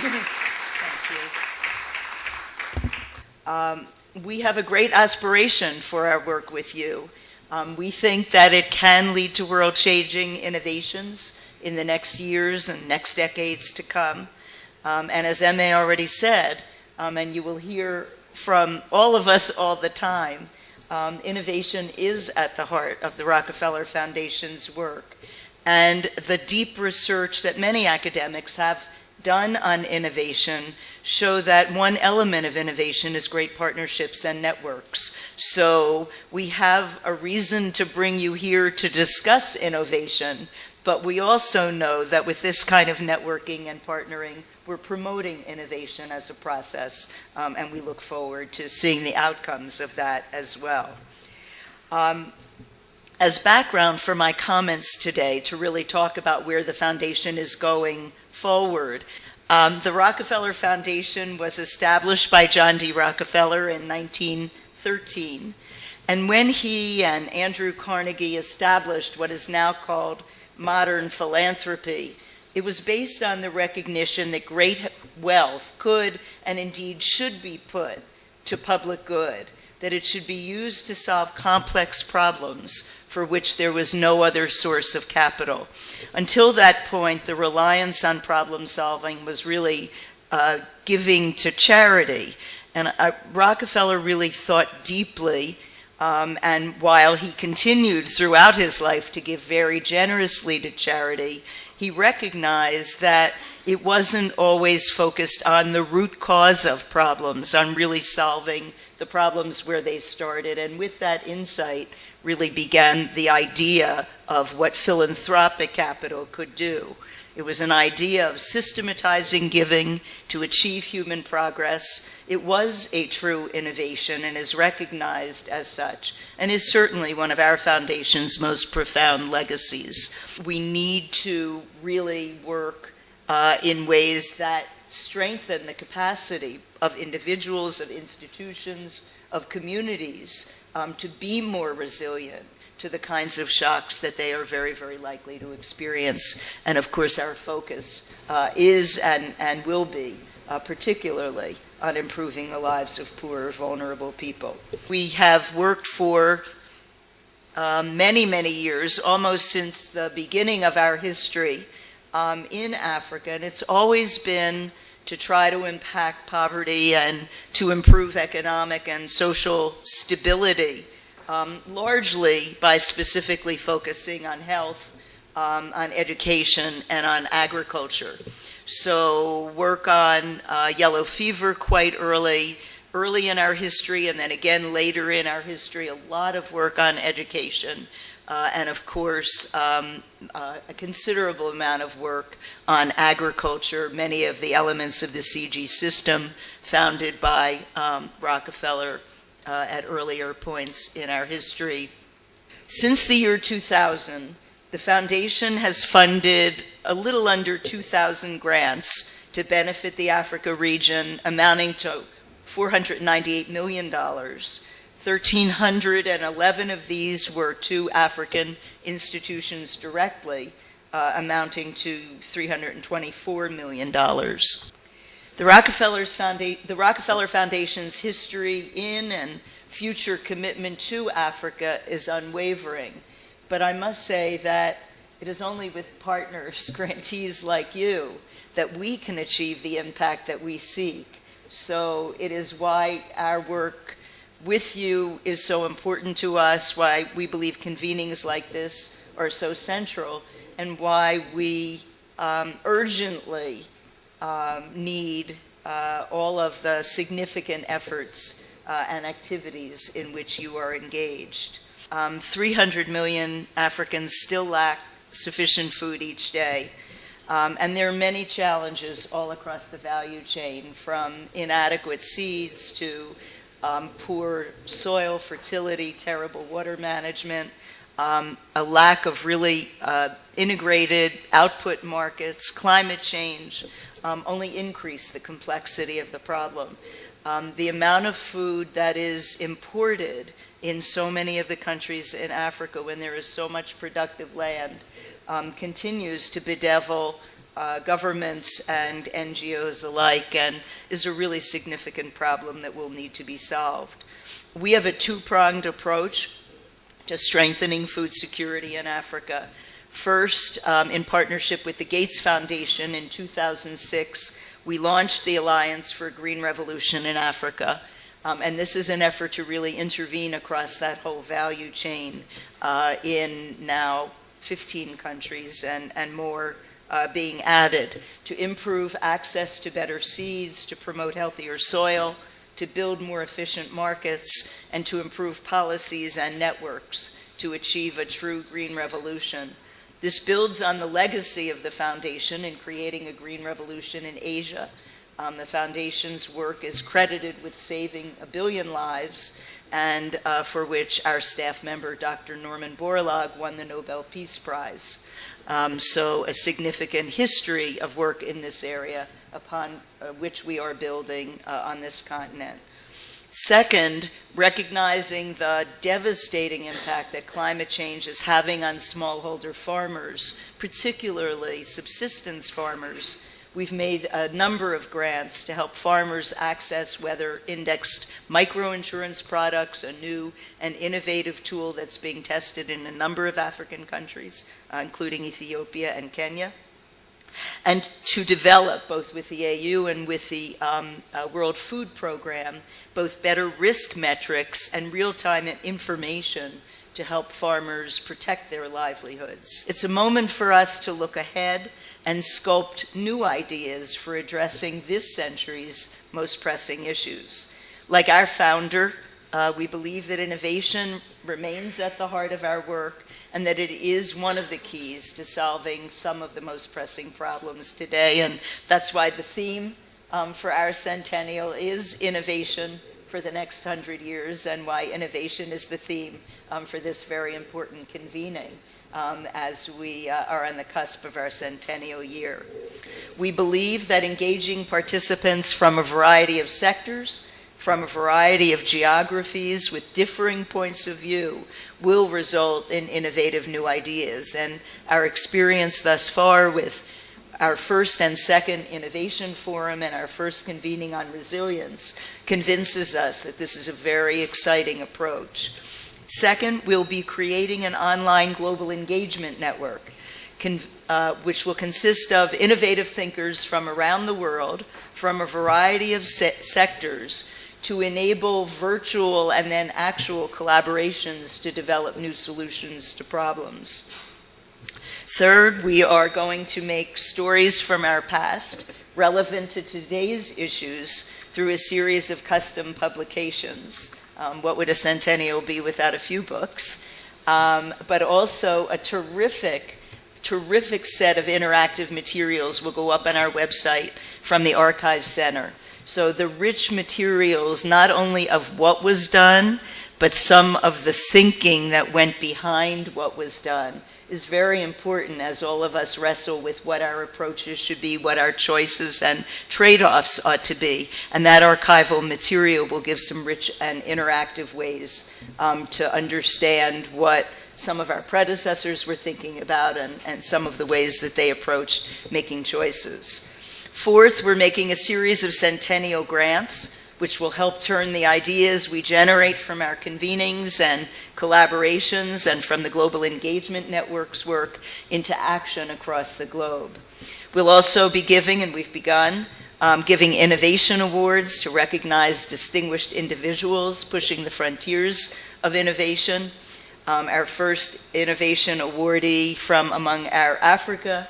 Thank you. We have a great aspiration for our work with you. We think that it can lead to world-changing innovations in the next years and next decades to come. And as Emma already said, and you will hear from all of us all the time, innovation is at the heart of the Rockefeller Foundation's work. And the deep research that many academics have done on innovation show that one element of innovation is great partnerships and networks. So we have a reason to bring you here to discuss innovation, but we also know that with this kind of networking and partnering, we're promoting innovation as a process, and we look forward to seeing the outcomes of that as well. As background for my comments today, to really talk about where the foundation is going forward, the Rockefeller Foundation was established by John D. Rockefeller in 1913. And when he and Andrew Carnegie established what is now called modern philanthropy, it was based on the recognition that great wealth could and indeed should be put to public good, that it should be used to solve complex problems for which there was no other source of capital. Until that point, the reliance on problem solving was really giving to charity. And Rockefeller really thought deeply, and while he continued throughout his life to give very generously to charity, he recognized that it wasn't always focused on the root cause of problems, on really solving the problems where they started. And with that insight, really began the idea of what philanthropic capital could do. It was an idea of systematizing giving to achieve human progress. It was a true innovation and is recognized as such, and is certainly one of our foundation's most profound legacies. We need to really work in ways that strengthen the capacity of individuals, of institutions, of communities to be more resilient to the kinds of shocks that they are very, very likely to experience. And of course, our focus is and will be particularly on improving the lives of poor, vulnerable people. We have worked for many, many years, almost since the beginning of our history in Africa, and it's always been to try to impact poverty and to improve economic and social stability, largely by specifically focusing on health, on education, and on agriculture. So work on yellow fever quite early in our history, and then again later in our history, a lot of work on education. And of course, a considerable amount of work on agriculture, many of the elements of the CG system founded by Rockefeller at earlier points in our history. Since the year 2000, the foundation has funded a little under 2,000 grants to benefit the Africa region, amounting to $498 million. 1,311 of these were to African institutions directly, amounting to $324 million. The Rockefeller Foundation's history in and future commitment to Africa is unwavering. But I must say that it is only with partners, grantees like you, that we can achieve the impact that we seek. So it is why our work with you is so important to us, why we believe convenings like this are so central, and why we urgently need all of the significant efforts and activities in which you are engaged. 300 million Africans still lack sufficient food each day. And there are many challenges all across the value chain, from inadequate seeds to poor soil fertility, terrible water management, a lack of really integrated output markets. Climate change only increase the complexity of the problem. The amount of food that is imported in so many of the countries in Africa, when there is so much productive land, continues to bedevil governments and NGOs alike, and is a really significant problem that will need to be solved. We have a two-pronged approach to strengthening food security in Africa. First, in partnership with the Gates Foundation in 2006, we launched the Alliance for a Green Revolution in Africa. And this is an effort to really intervene across that whole value chain in now 15 countries and more being added, to improve access to better seeds, to promote healthier soil, to build more efficient markets, and to improve policies and networks to achieve a true green revolution. This builds on the legacy of the foundation in creating a green revolution in Asia. The foundation's work is credited with saving 1 billion lives, and for which our staff member, Dr. Norman Borlaug, won the Nobel Peace Prize. So a significant history of work in this area upon which we are building on this continent. Second, recognizing the devastating impact that climate change is having on smallholder farmers, particularly subsistence farmers, we've made a number of grants to help farmers access weather-indexed microinsurance products, a new and innovative tool that's being tested in a number of African countries, including Ethiopia and Kenya, and to develop, both with the AU and with the World Food Program, both better risk metrics and real-time information to help farmers protect their livelihoods. It's a moment for us to look ahead and sculpt new ideas for addressing this century's most pressing issues. Like our founder, we believe that innovation remains at the heart of our work, and that it is one of the keys to solving some of the most pressing problems today. And that's why the theme for our centennial is innovation for the next 100 years, and why innovation is the theme for this very important convening as we are on the cusp of our centennial year. We believe that engaging participants from a variety of sectors, from a variety of geographies with differing points of view will result in innovative new ideas. And our experience thus far with our first and second innovation forum and our first convening on resilience convinces us that this is a very exciting approach. Second, we'll be creating an online global engagement network, which will consist of innovative thinkers from around the world, from a variety of sectors, to enable virtual and then actual collaborations to develop new solutions to problems. Third, we are going to make stories from our past relevant to today's issues through a series of custom publications. What would a centennial be without a few books? But also a terrific set of interactive materials will go up on our website from the Archive Center. So the rich materials, not only of what was done, but some of the thinking that went behind what was done, is very important as all of us wrestle with what our approaches should be, what our choices and trade-offs ought to be. And that archival material will give some rich and interactive ways to understand what some of our predecessors were thinking about and some of the ways that they approached making choices. Fourth, we're making a series of centennial grants, which will help turn the ideas we generate from our convenings and collaborations and from the Global Engagement Network's work into action across the globe. We'll also be giving, and we've begun, giving innovation awards to recognize distinguished individuals pushing the frontiers of innovation. Our first innovation awardee from among our Africa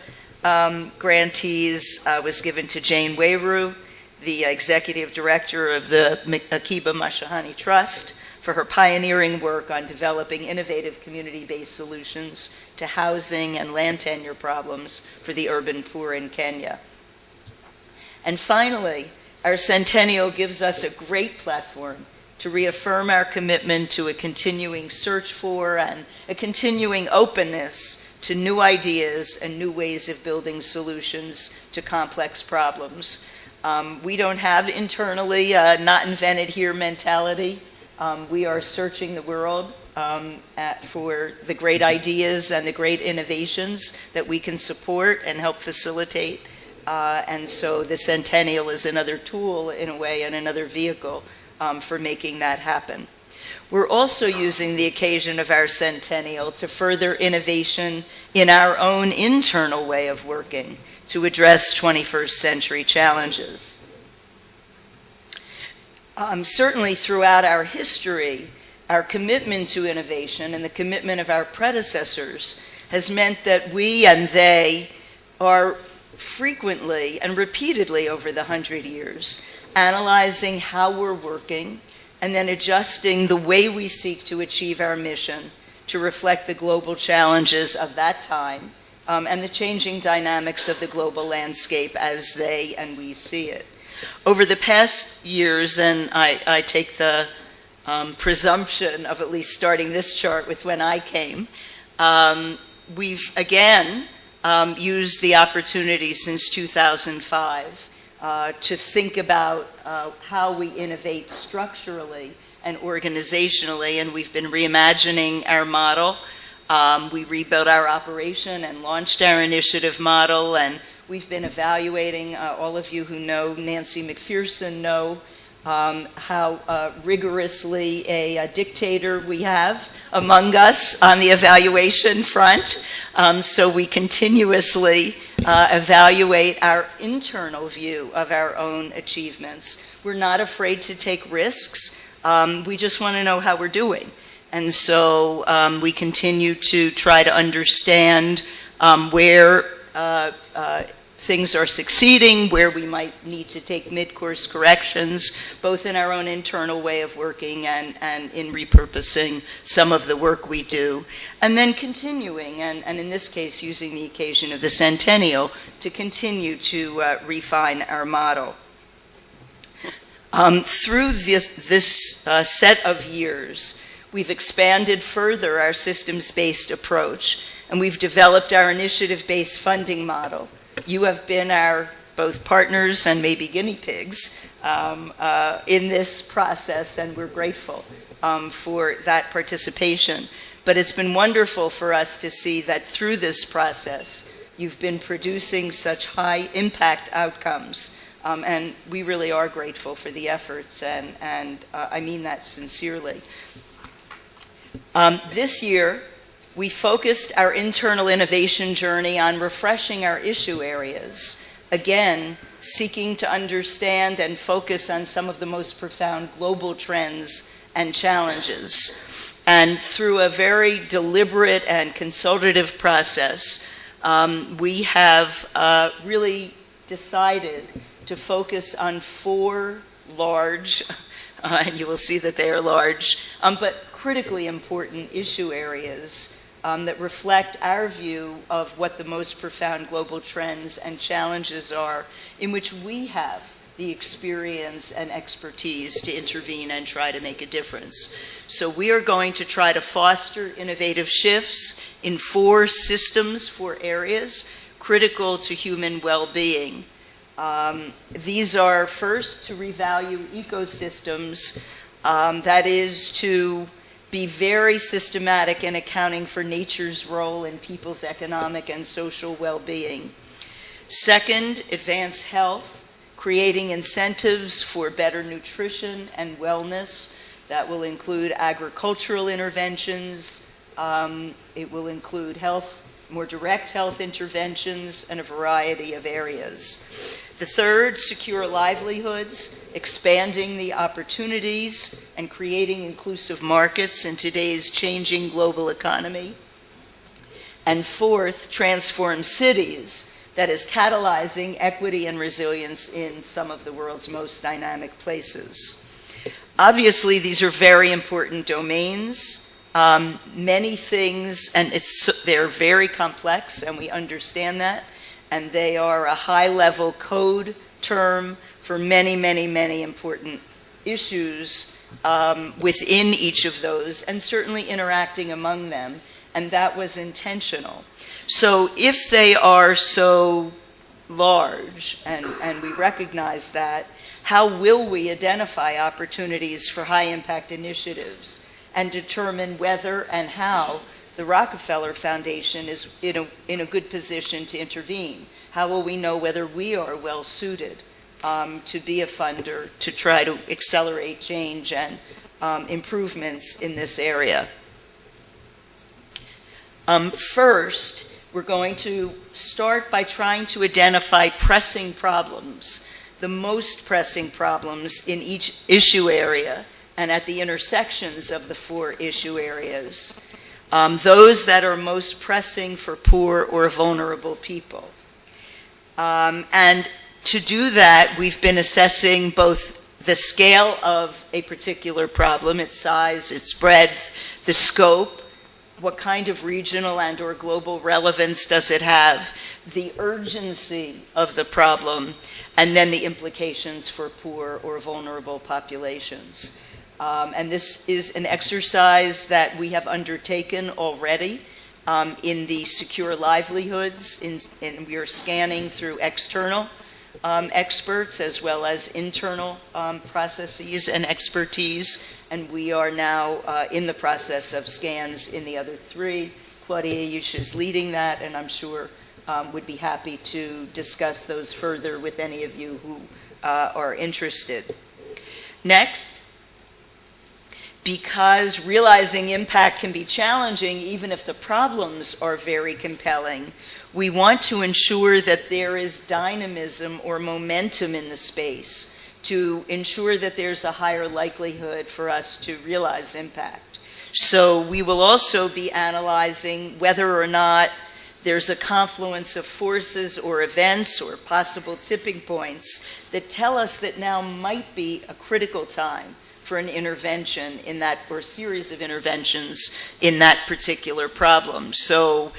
grantees was given to Jane Wayru, the executive director of the Akiba Mashahani Trust, for her pioneering work on developing innovative community-based solutions to housing and land tenure problems for the urban poor in Kenya. And finally, our centennial gives us a great platform to reaffirm our commitment to a continuing search for and a continuing openness to new ideas and new ways of building solutions to complex problems. We don't have internally not invented here mentality. We are searching the world for the great ideas and the great innovations that we can support and help facilitate. And so the Centennial is another tool, in a way, and another vehicle for making that happen. We're also using the occasion of our centennial to further innovation in our own internal way of working to address 21st century challenges. Certainly throughout our history, our commitment to innovation and the commitment of our predecessors has meant that we and they are frequently and repeatedly over the 100 years analyzing how we're working and then adjusting the way we seek to achieve our mission to reflect the global challenges of that time and the changing dynamics of the global landscape as they and we see it. Over the past years, and I take the presumption of at least starting this chart with when I came, we've again used the opportunity since 2005 to think about how we innovate structurally and organizationally, and we've been reimagining our model. We rebuilt our operation and launched our initiative model, and we've been evaluating, all of you who know Nancy McPherson know how rigorously a dictator we have among us on the evaluation front. So we continuously evaluate our internal view of our own achievements. We're not afraid to take risks. We just want to know how we're doing. And so we continue to try to understand where things are succeeding, where we might need to take mid-course corrections, both in our own internal way of working and in repurposing some of the work we do. And then continuing, and in this case using the occasion of the centennial, to continue to refine our model. Through this set of years, we've expanded further our systems-based approach, and we've developed our initiative-based funding model. You have been our both partners and maybe guinea pigs in this process, and we're grateful for that participation. But it's been wonderful for us to see that through this process, you've been producing such high impact outcomes, and we really are grateful for the efforts, and I mean that sincerely. This year, we focused our internal innovation journey on refreshing our issue areas, again, seeking to understand and focus on some of the most profound global trends and challenges. And through a very deliberate and consultative process, we have really decided to focus on 4 large, and you will see that they are large, but critically important issue areas that reflect our view of what the most profound global trends and challenges are in which we have the experience and expertise to intervene and try to make a difference. So we are going to try to foster innovative shifts in 4 systems, 4 areas critical to human well-being. These are first to revalue ecosystems, that is to be very systematic in accounting for nature's role in people's economic and social well-being. Second, advance health, creating incentives for better nutrition and wellness. That will include agricultural interventions. It will include more direct health interventions in a variety of areas. The third, secure livelihoods, expanding the opportunities and creating inclusive markets in today's changing global economy. And fourth, transform cities, that is catalyzing equity and resilience in some of the world's most dynamic places. Obviously, these are very important domains. Many things, and they're very complex, and we understand that, and they are a high-level code term for many, many, many important issues within each of those, and certainly interacting among them, and that was intentional. So if they are so large, and we recognize that, how will we identify opportunities for high-impact initiatives? and determine whether and how the Rockefeller Foundation is in a good position to intervene. How will we know whether we are well suited to be a funder to try to accelerate change and improvements in this area? First, we're going to start by trying to identify pressing problems, the most pressing problems in each issue area and at the intersections of the 4 issue areas, those that are most pressing for poor or vulnerable people. And to do that, we've been assessing both the scale of a particular problem, its size, its breadth, the scope, what kind of regional and or global relevance does it have, the urgency of the problem, and then the implications for poor or vulnerable populations. And this is an exercise that we have undertaken already in the secure livelihoods, and we are scanning through external experts as well as internal processes and expertise. And we are now in the process of scans in the other 3. Claudia Yush is leading that, and I'm sure would be happy to discuss those further with any of you who are interested. Next, because realizing impact can be challenging even if the problems are very compelling, we want to ensure that there is dynamism or momentum in the space to ensure that there's a higher likelihood for us to realize impact. So we will also be analyzing whether or not there's a confluence of forces or events or possible tipping points that tell us that now might be a critical time for an intervention in that, or a series of interventions in that particular problem. So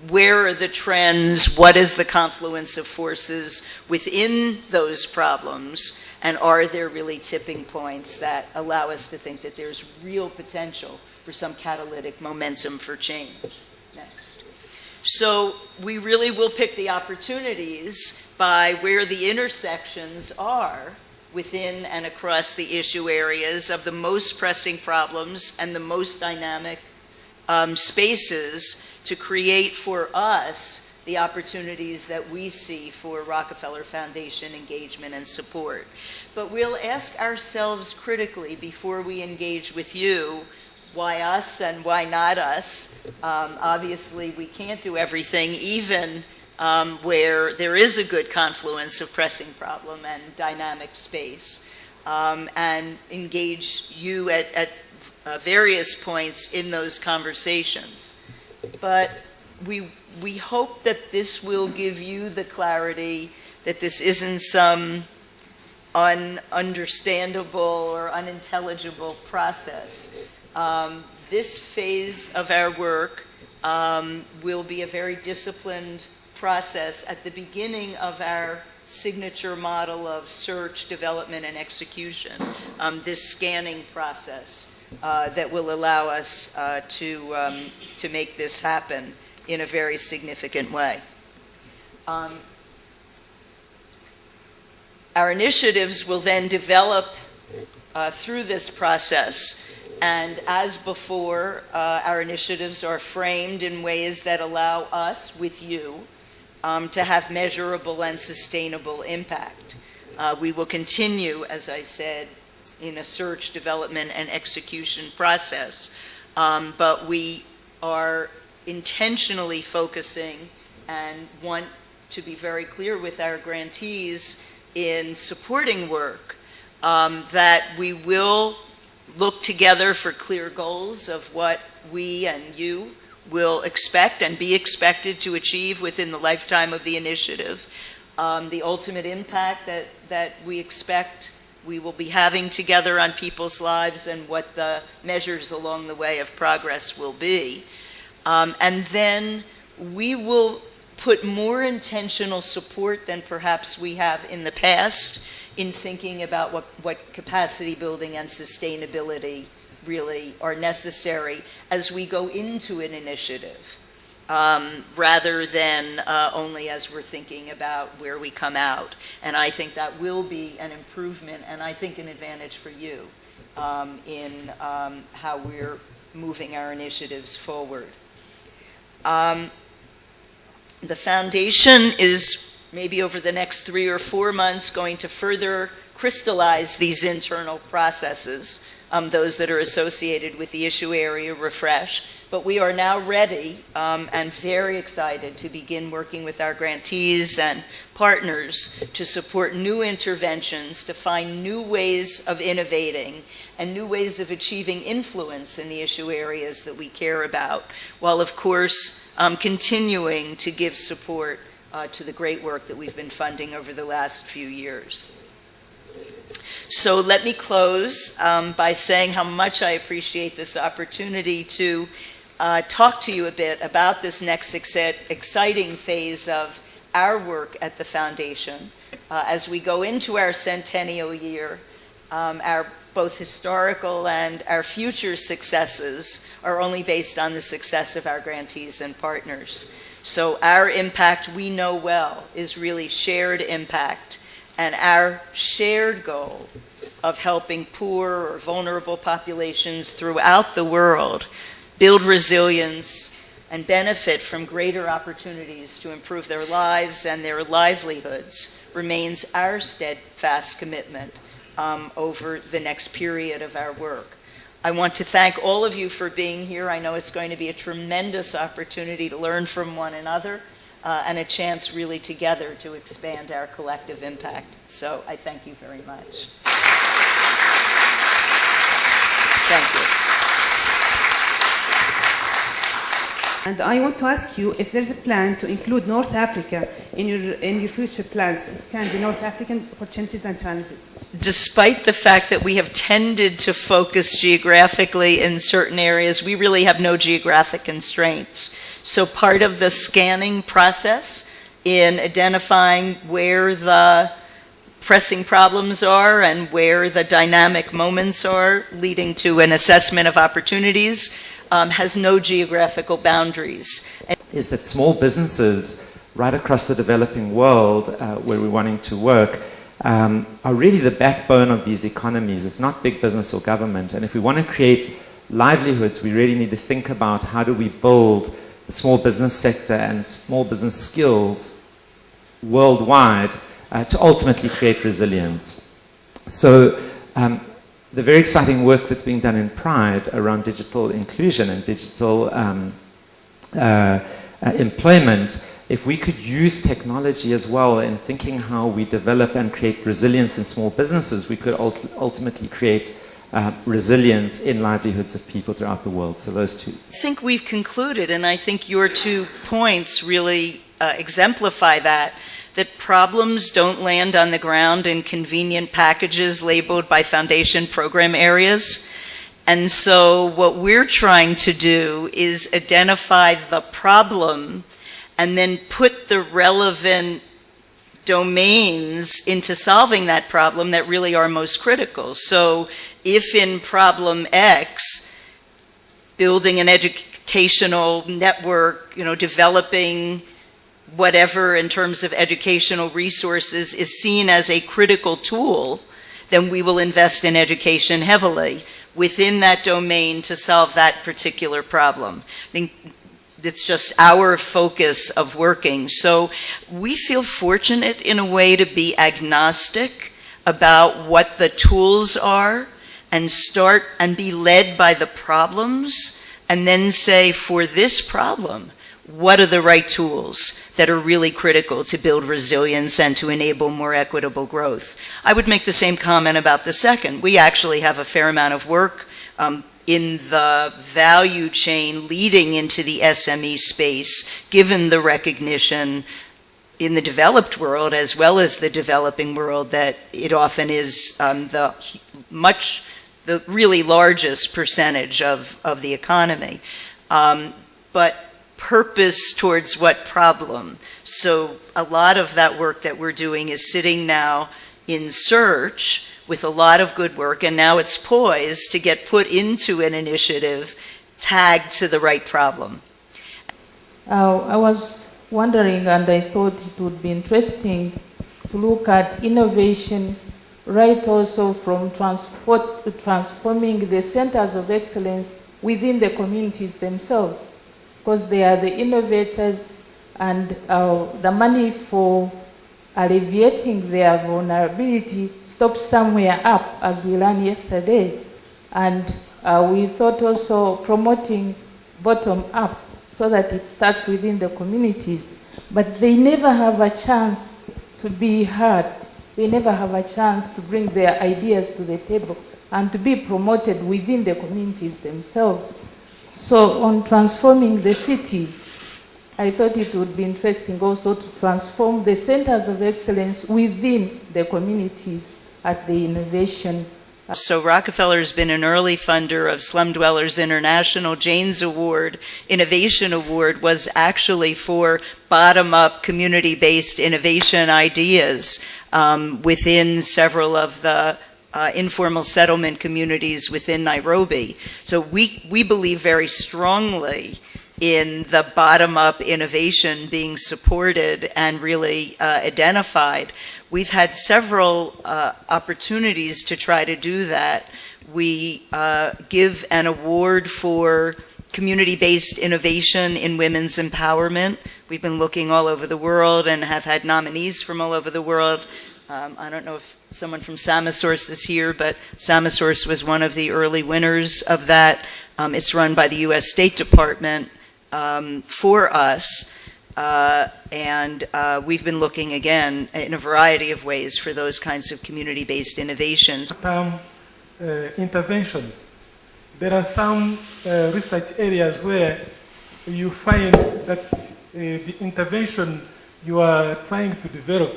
where are the trends? What is the confluence of forces within those problems? And are there really tipping points that allow us to think that there's real potential for some catalytic momentum for change? Next. So we really will pick the opportunities by where the intersections are within and across the issue areas of the most pressing problems and the most dynamic spaces to create for us the opportunities that we see for Rockefeller Foundation engagement and support. But we'll ask ourselves critically before we engage with you, why us and why not us? Obviously, we can't do everything, even where there is a good confluence of pressing problem and dynamic space, and engage you at various points in those conversations. But we hope that this will give you the clarity that this isn't some ununderstandable or unintelligible process. This phase of our work will be a very disciplined process at the beginning of our signature model of search, development, and execution, this scanning process that will allow us to make this happen in a very significant way. Our initiatives will then develop through this process, and as before, our initiatives are framed in ways that allow us, with you, to have measurable and sustainable impact. We will continue, as I said, in a search, development, and execution process, but we are intentionally focusing and want to be very clear with our grantees in supporting work that we will look together for clear goals of what we and you will expect and be expected to achieve within the lifetime of the initiative. The ultimate impact that we expect we will be having together on people's lives and what the measures along the way of progress will be. And then we will put more intentional support than perhaps we have in the past in thinking about what capacity building and sustainability really are necessary as we go into an initiative. rather than only as we're thinking about where we come out. And I think that will be an improvement, and I think an advantage for you in how we're moving our initiatives forward. The foundation is maybe over the next 3 or 4 months going to further crystallize these internal processes, those that are associated with the issue area refresh. But we are now ready and very excited to begin working with our grantees and partners to support new interventions, to find new ways of innovating and new ways of achieving influence in the issue areas that we care about, while of course continuing to give support to the great work that we've been funding over the last few years. So let me close by saying how much I appreciate this opportunity to talk to you a bit about this next exciting phase of our work at the Foundation. As we go into our centennial year, our both historical and our future successes are only based on the success of our grantees and partners. So our impact, we know well, is really shared impact, and our shared goal of helping poor or vulnerable populations throughout the world build resilience and benefit from greater opportunities to improve their lives and their livelihoods remains our steadfast commitment over the next period of our work. I want to thank all of you for being here. I know it's going to be a tremendous opportunity to learn from one another and a chance really together to expand our collective impact. So I thank you very much. Thank you. And I want to ask you if there's a plan to include North Africa in your future plans to scan the North African opportunities and challenges. Despite the fact that we have tended to focus geographically in certain areas, we really have no geographic constraints. So part of the scanning process in identifying where the pressing problems are and where the dynamic moments are leading to an assessment of opportunities has no geographical boundaries. Is that small businesses right across the developing world where we're wanting to work are really the backbone of these economies. It's not big business or government. And if we want to create livelihoods, we really need to think about how do we build the small business sector and small business skills worldwide to ultimately create resilience. So the very exciting work that's being done in Pride around digital inclusion and digital employment, if we could use technology as well in thinking how we develop and create resilience in small businesses, we could ultimately create resilience in livelihoods of people throughout the world. So those two. I think we've concluded, and I think your 2 points really exemplify that problems don't land on the ground in convenient packages labeled by foundation program areas. And so what we're trying to do is identify the problem and then put the relevant domains into solving that problem that really are most critical. So if in problem X, building an educational network, developing whatever in terms of educational resources is seen as a critical tool, then we will invest in education heavily within that domain to solve that particular problem. I think it's just our focus of working. So we feel fortunate in a way to be agnostic about what the tools are and start and be led by the problems and then say, for this problem, what are the right tools that are really critical to build resilience and to enable more equitable growth? I would make the same comment about the second. We actually have a fair amount of work in the value chain leading into the SME space, given the recognition in the developed world as well as the developing world that it often is the really largest percentage of the economy. But purpose towards what problem? So a lot of that work that we're doing is sitting now in search with a lot of good work, and now it's poised to get put into an initiative tagged to the right problem. I was wondering, and I thought it would be interesting to look at innovation right also from transforming the centers of excellence within the communities themselves, because they are the innovators, and the money for alleviating their vulnerability stops somewhere up, as we learned yesterday. And we thought also promoting bottom up so that it starts within the communities. But they never have a chance to be heard. They never have a chance to bring their ideas to the table and to be promoted within the communities themselves. So on transforming the cities, I thought it would be interesting also to transform the centers of excellence within the communities at the innovation. So Rockefeller has been an early funder of Slum Dwellers International. Jane's Award, Innovation Award, was actually for bottom-up, community-based innovation ideas within several of the informal settlement communities within Nairobi. So we believe very strongly in the bottom-up innovation being supported and really identified. We've had several opportunities to try to do that. We give an award for community-based innovation in women's empowerment. We've been looking all over the world and have had nominees from all over the world. I don't know if someone from Samasource is here, but Samasource was one of the early winners of that. It's run by the U.S. State Department for us. And we've been looking again in a variety of ways for those kinds of community-based innovations. Interventions. There are some research areas where you find that the intervention you are trying to develop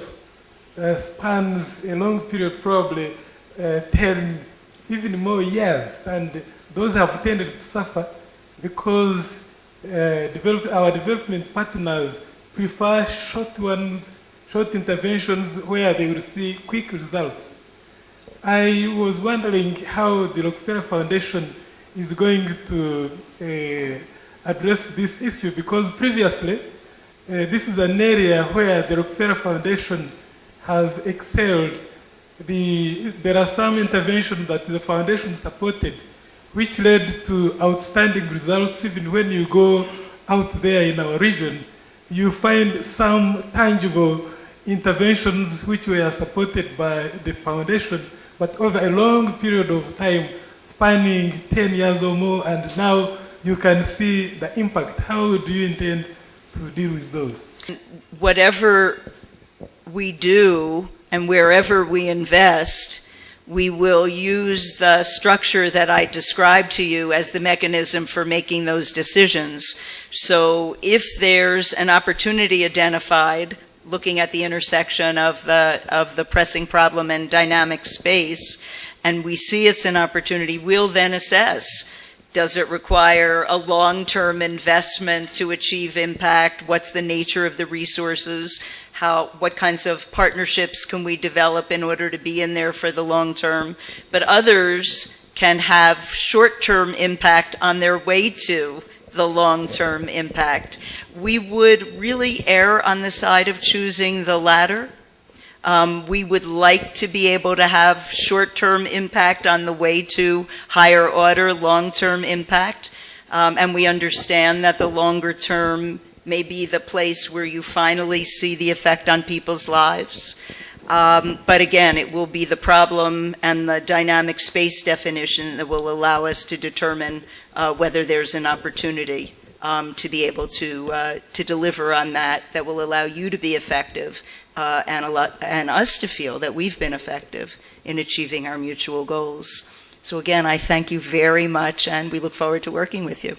spans a long period, probably 10, even more years, and those have tended to suffer because our development partners prefer short interventions where they will see quick results. I was wondering how the Rockefeller Foundation is going to address this issue, because previously this is an area where the Rockefeller Foundation has excelled. There are some interventions that the foundation supported which led to outstanding results. Even when you go out there in our region, you find some tangible interventions which were supported by the foundation, but over a long period of time, spanning 10 years or more, and now you can see the impact. How do you intend to deal with those? Whatever we do and wherever we invest, we will use the structure that I described to you as the mechanism for making those decisions. So if there's an opportunity identified, looking at the intersection of the pressing problem and dynamic space, and we see it's an opportunity, we'll then assess. Does it require a long-term investment to achieve impact? What's the nature of the resources? What kinds of partnerships can we develop in order to be in there for the long term? But others can have short-term impact on their way to the long-term impact. We would really err on the side of choosing the latter. We would like to be able to have short-term impact on the way to higher order long-term impact. And we understand that the longer term may be the place where you finally see the effect on people's lives. But again, it will be the problem and the dynamic space definition that will allow us to determine whether there's an opportunity to be able to deliver on that will allow you to be effective and us to feel that we've been effective in achieving our mutual goals. So again, I thank you very much, and we look forward to working with you.